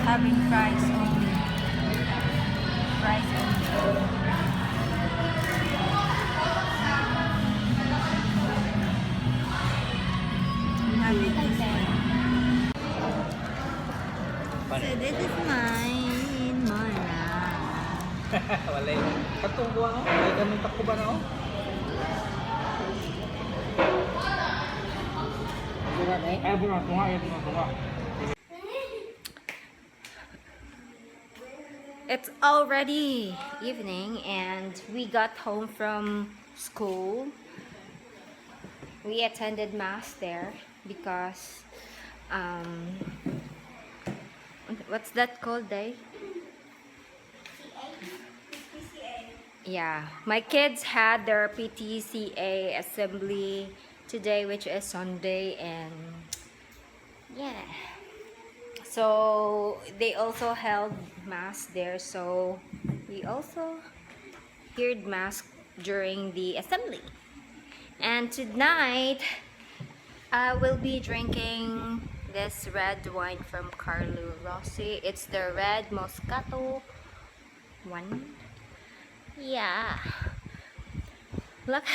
having fries only. Fries only. We have it this way. So this is mine, Mona. Wala yung katunggo ako. Wala kami takuban ako. It's already evening and we got home from school. We attended mass there because what's that called, Day? Yeah, my kids had their PTCA assembly today, which is Sunday, and yeah, so they also held mass there, so we also heard mass during the assembly. And tonight I will be drinking this red wine from Carlo Rossi. It's the red Moscato one. Yeah, look.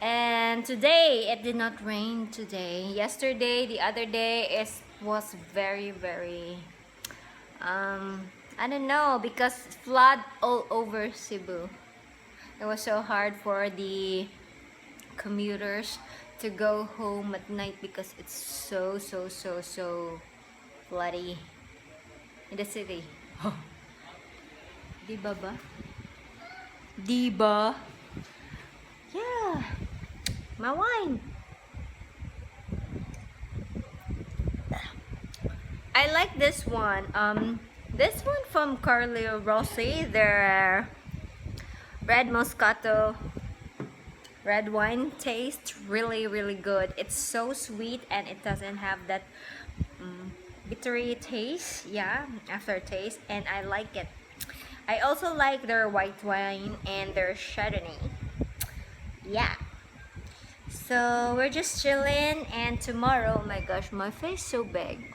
And today it did not rain today. Yesterday, the other day was very I don't know, because flood all over Cebu. It was so hard for the commuters to go home at night because it's so floody in the city. Diba ba? Diba? Yeah. My wine. I like this one. This one from Carlo Rossi. Their red Moscato red wine tastes really good. It's so sweet and it doesn't have that bittery taste. Yeah, aftertaste, and I like it. I also like their white wine and their Chardonnay. Yeah. So we're just chilling, and tomorrow, oh my gosh, my face so big.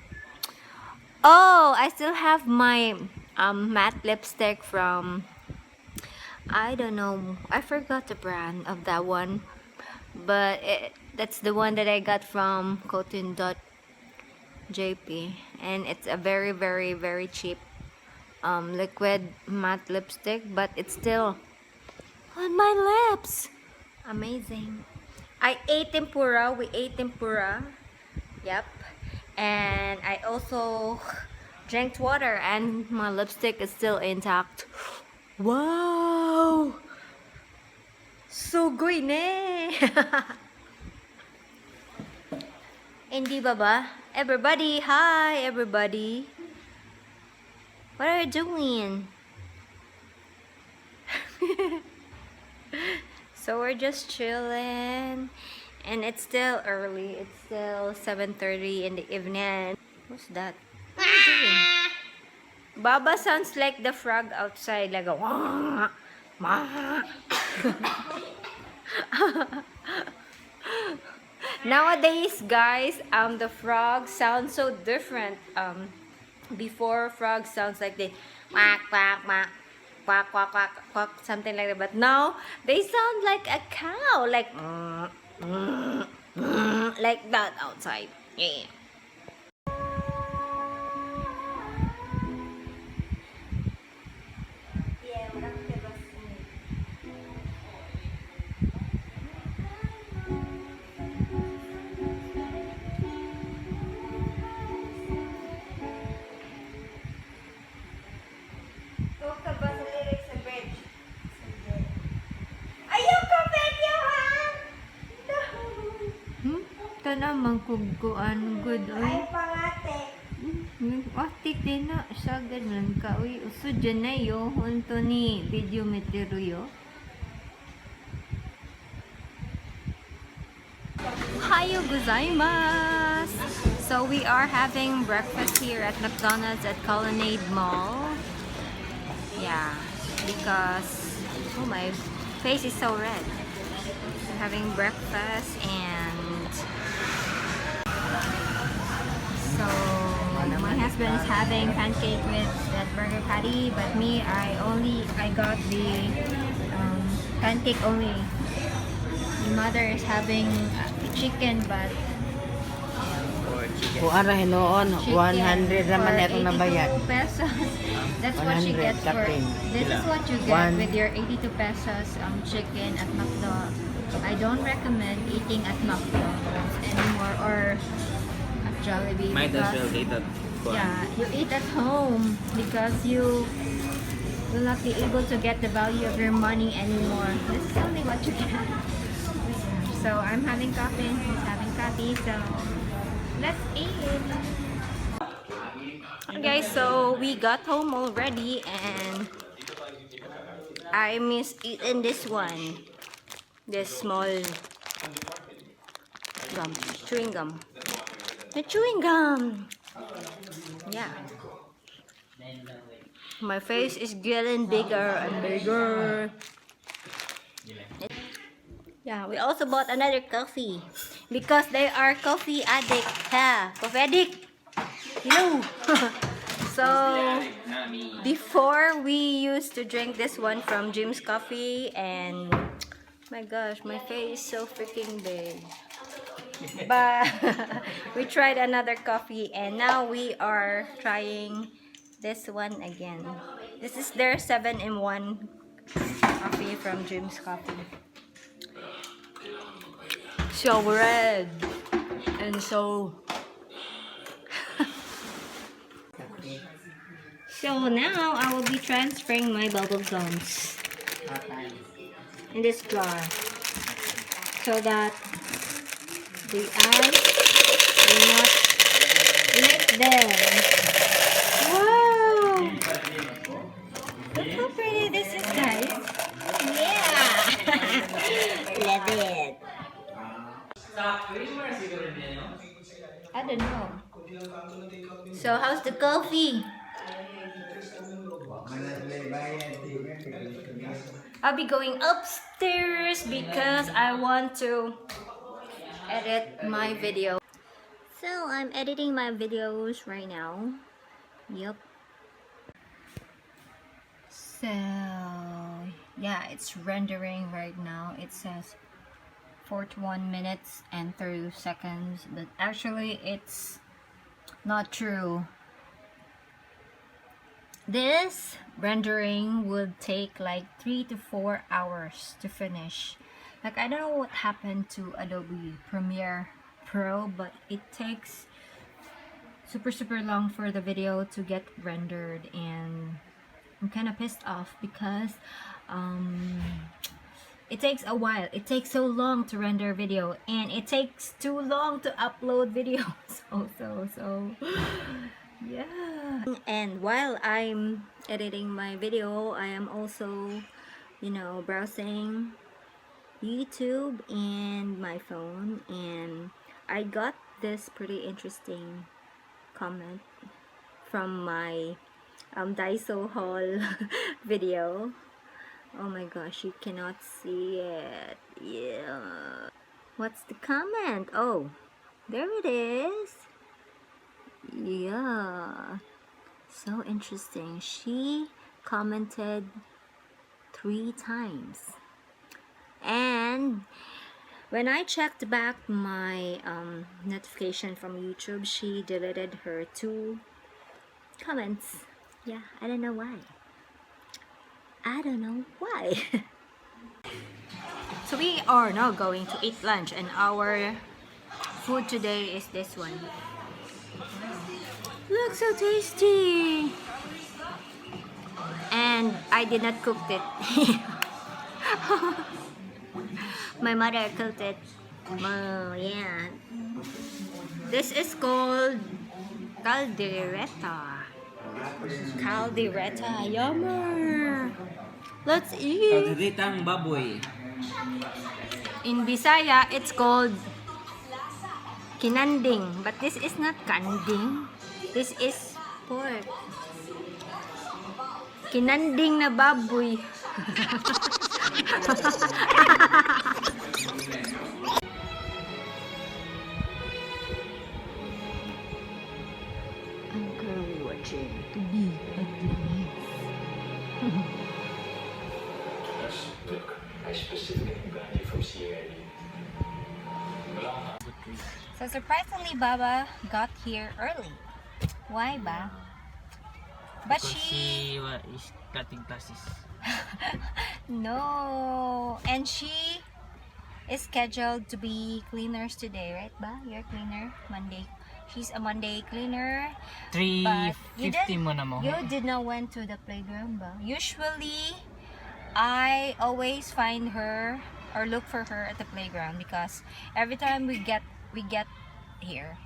Oh, I still have my matte lipstick from, I don't know, I forgot the brand of that one, but that's the one that I got from Cotton.jp, and it's a very cheap liquid matte lipstick, but it's still on my lips. Amazing. I ate tempura. We ate tempura. Yep. And I also drank water, and my lipstick is still intact. Wow! So good, eh? Hindi ba ba? Everybody, hi everybody. What are you doing? So we're just chilling, and it's still early. It's still 7:30 in the evening. What's that? What are you doing? Baba sounds like the frog outside, like a wah, wah. Nowadays, guys, the frog sounds so different. Before, frog sounds like they quack quack quack quack quack quack quack, something like that. But now they sound like a cow, like like that outside. Yeah. Naman kung kuan good oy. Ay pangate. Ati tina sa ganun ka oy. Usod dyan na yo. Hunto ni video metero yo. Ohayo gozaimasu. So we are having breakfast here at McDonald's at Colonnade Mall. Yeah, because oh my face is so red. We're having breakfast, and so my husband is having pancake with that burger patty, but me, I got the pancake only. My mother is having chicken, but Or chicken. Kung ara hinoon, 100 naman for akong nabayad. 82 pesos. That's what you 100 get for. kapin. This is what you get One. with your 82 pesos chicken at McDo. I don't recommend eating at McDonald's anymore or at Jollibee. Might as well because- eat at Yeah, you eat at home because you will not be able to get the value of your money anymore. This is only what you get. So I'm having coffee, he's having coffee, so let's eat. Okay, so we got home already and I miss eating this one. This small gum, chewing gum. The chewing gum! Yeah. My face is getting bigger and bigger. Yeah, we also bought another coffee because they are coffee addict. Ha, coffee addict. Hello. So before we used to drink this one from Jim's Coffee, and my gosh, my face is so freaking big. But we tried another coffee and now we are trying this one again. This is their 7-in-1 coffee from Jim's Coffee. So red and so so now I will be transferring my bubble gums in this jar so that the ice will not lick them. Wow! Look how pretty this is, guys. Yeah! Love it. I don't know. So how's the coffee? I'll be going upstairs because I want to edit my video. So I'm editing my videos right now. Yep. So yeah, it's rendering right now. It says 41 minutes and 30 seconds, but actually it's not true. This rendering would take like 3 to 4 hours to finish. Like, I don't know what happened to Adobe Premiere Pro, but it takes super long for the video to get rendered, and I'm kind of pissed off because it takes a while. It takes so long to render video, and it takes too long to upload videos. So yeah. And while I'm editing my video, I am also, browsing YouTube and my phone, and I got this pretty interesting comment from my Daisoholic video. Oh my gosh, you cannot see it. Yeah. What's the comment? Oh, there it is. Yeah. So interesting. She commented 3 times. And when I checked back my notification from YouTube, she deleted her 2 comments. Yeah, I don't know why. So we are now going to eat lunch, and our food today is this one. Looks so tasty. And I did not cook it. My mother cooked it. Oh yeah. This is called caldereta. Yummer. Let's eat. Kalderitang baboy. In Bisaya, it's called kinanding, but this is not kanding. This is pork. Kinanding na baboy. Ang future to be at least. Look, I specifically banned you from seeing Eddie. So surprisingly, Baba got here early. Why ba? But Because she is cutting classes. no, and she is scheduled to be cleaners today, right ba? You're cleaner Monday. She's a Monday cleaner. But 3:50 mo na mo. you did not went to the playground ba? Usually, I always find her or look for her at the playground because every time we get here,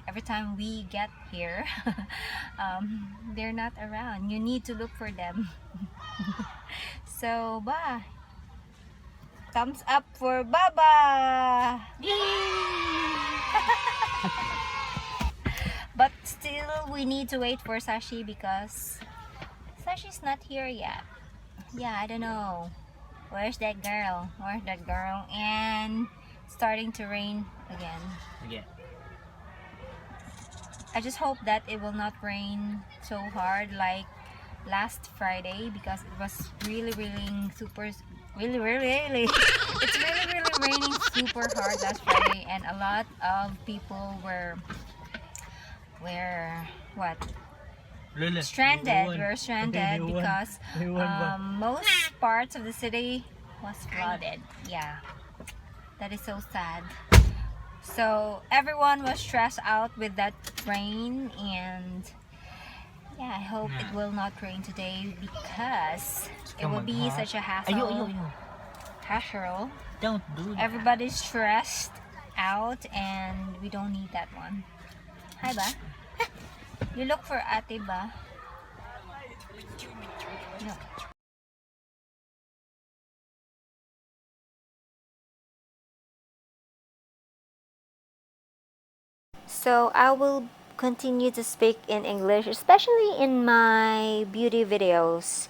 they're not around. You need to look for them. So, thumbs up for Baba! But still, we need to wait for Sashi because Sashi's not here yet. Yeah, I don't know. Where's that girl? And starting to rain again. Again. I just hope that it will not rain so hard like last Friday because it was really it's really raining super hard last Friday, and a lot of people were what? Stranded. We were stranded because most parts of the city was flooded. Yeah, that is so sad. So everyone was stressed out with that rain, and yeah, I hope it will not rain today because it will be such a hassle. Don't do that. Everybody's stressed out, and we don't need that one. Hi ba? You look for ate ba? No. So I will continue to speak in English, especially in my beauty videos.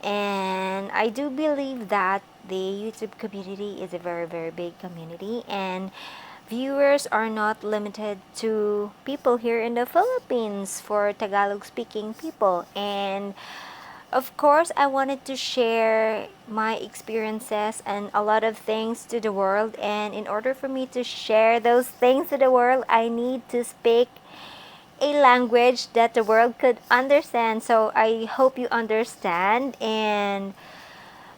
And I do believe that the YouTube community is a very, very big community, and viewers are not limited to people here in the Philippines for Tagalog speaking people. And of course, I wanted to share my experiences and a lot of things to the world. And in order for me to share those things to the world, I need to speak a language that the world could understand. So I hope you understand. And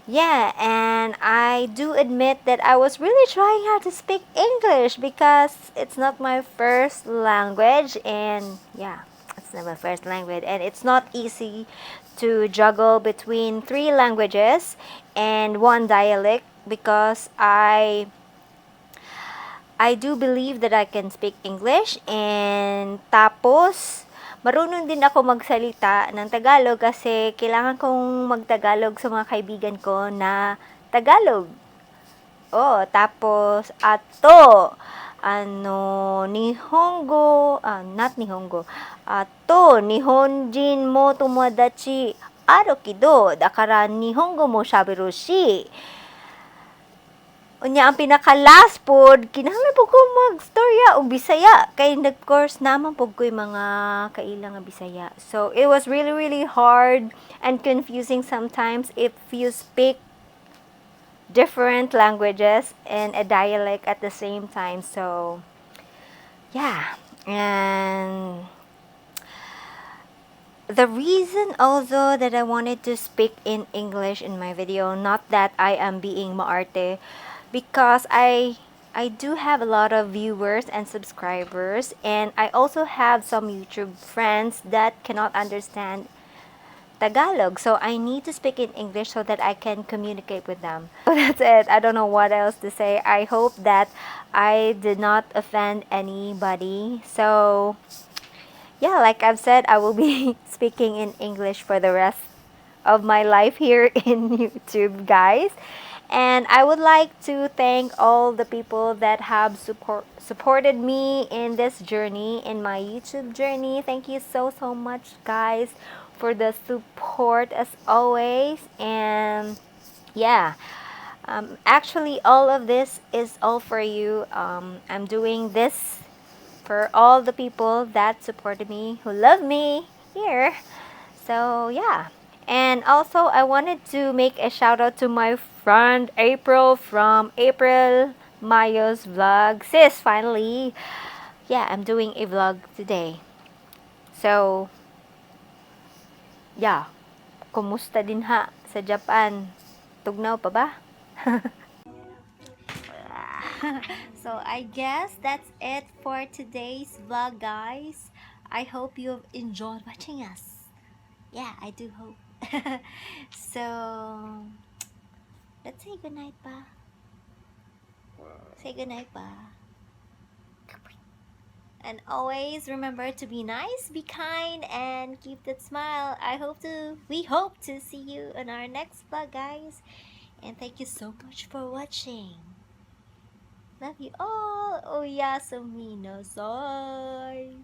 yeah, and I do admit that I was really trying hard to speak English because it's not my first language. And yeah, it's not my first language, and it's not easy to juggle between three languages and one dialect because I do believe that I can speak English, and tapos marunong din ako magsalita ng Tagalog kasi kailangan kong magtagalog sa mga kaibigan ko na Tagalog. Oh, tapos ato Nihongo, not Nihongo. Ato Nihonjin mo tomodachi aru kido, dakara Nihongo mo shaberu shi. Unya ang pinaka last pod kinahanglan po ko magstorya og Bisaya kay nag-course naman po ko mga kailang nga Bisaya. So it was really hard and confusing sometimes if you speak different languages and a dialect at the same time. So yeah, and the reason also that I wanted to speak in English in my video, not that I am being maarte, because I do have a lot of viewers and subscribers, and I also have some YouTube friends that cannot understand Tagalog, so I need to speak in English so that I can communicate with them. So that's it. I don't know what else to say. I hope that I did not offend anybody. So yeah, like I've said, I will be speaking in English for the rest of my life here in YouTube, guys. And I would like to thank all the people that have supported me in this journey, in my YouTube journey. Thank you so much, guys, for the support as always. And yeah, actually all of this is all for you. I'm doing this for all the people that supported me, who love me here. So yeah, and also I wanted to make a shout out to my friend April from April Mayo's vlog. Sis, finally, yeah, I'm doing a vlog today. So yeah, kumusta din ha sa Japan? Tugnaw pa ba? So I guess that's it for today's vlog, guys. I hope you've enjoyed watching us. Yeah, I do hope. So let's say goodnight pa. Say goodnight pa. And always remember to be nice, be kind, and keep that smile. We hope to see you in our next vlog, guys. And thank you so much for watching. Love you all. Oyasumi no sai.